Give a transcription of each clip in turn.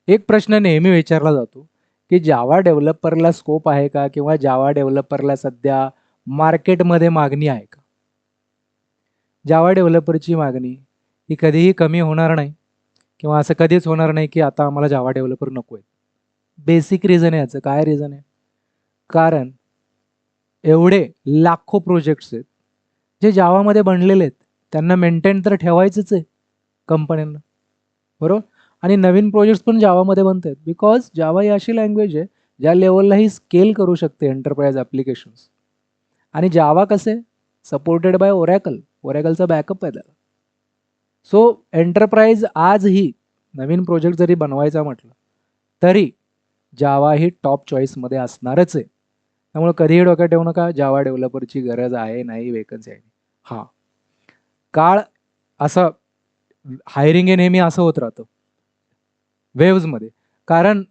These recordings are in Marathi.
एक प्रश्न नेहमी विचारला जातो, की जावा डेव्हलपरला स्कोप आहे का? किंवा जावा डेव्हलपरला सध्या मार्केटमध्ये मागणी आहे का? जावा डेव्हलपरची मागणी ही कधीही कमी होणार नाही किंवा असं कधीच होणार नाही, की आता आम्हाला जावा डेव्हलपर नको आहेत. बेसिक रिझन आहे याचं. काय रिझन आहे? कारण एवढे लाखो प्रोजेक्ट्स आहेत, जे जावामध्ये बनलेले आहेत. त्यांना मेंटेन तर ठेवायचंच आहे कंपन्यांना, बरोबर? आणि नवीन प्रोजेक्ट्स पण जावामध्ये बनतायत. बिकॉज जावा ही अशी लँग्वेज आहे, ज्या लेव्हलला ही स्केल करू शकते एंटरप्राइज ॲप्लिकेशन्स. आणि जावा कसे सपोर्टेड बाय ओरॅकल. ओरॅकलचा बॅकअप आहे त्याला. सो एंटरप्राइज आजही नवीन प्रोजेक्ट जरी बनवायचा म्हटलं, तरी जावा ही टॉप चॉईसमध्ये असणारच आहे. त्यामुळे कधीही डोक्यात ठेवू नका, जावा डेव्हलपरची गरज आहे, नाही, वेकन्सी आहे. हां, काळ असं हायरिंग हे नेहमी असं होत राहतं वेव्हजमध्ये. कारण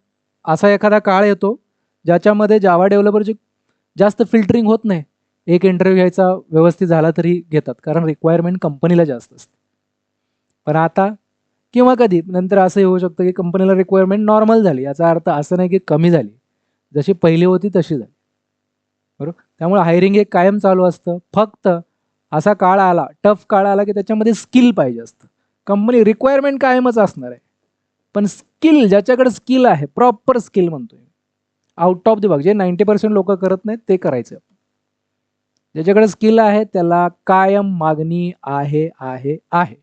असा एखादा काळ येतो, ज्याच्यामध्ये जावा डेव्हलपरची जास्त फिल्टरिंग होत नाही. एक इंटरव्ह्यू घ्यायचा व्यवस्थित झाला तरी घेतात, कारण रिक्वायरमेंट कंपनीला जास्त असते. पण आता किंवा कधी नंतर असंही होऊ शकतं, की कंपनीला रिक्वायरमेंट नॉर्मल झाली. याचा अर्थ असं नाही, की कमी झाली. जशी पहिली होती तशी झाली. बरोबर? त्यामुळे हायरिंग हे कायम चालू असतं. फक्त असा काळ आला, टफ काळ आला, की त्याच्यामध्ये स्किल पाहिजे असतं. कंपनी रिक्वायरमेंट कायमच असणार आहे. पण स्किल, ज्याच्याकडे स्किल आहे, प्रॉपर स्किल म्हणतोय, आउट ऑफ द बॉक्स, जे 90% लोकं करत नाहीत ते करायचं. ज्याच्याकडे स्किल आहे त्याला कायम मागणी आहे, आहे, आहे.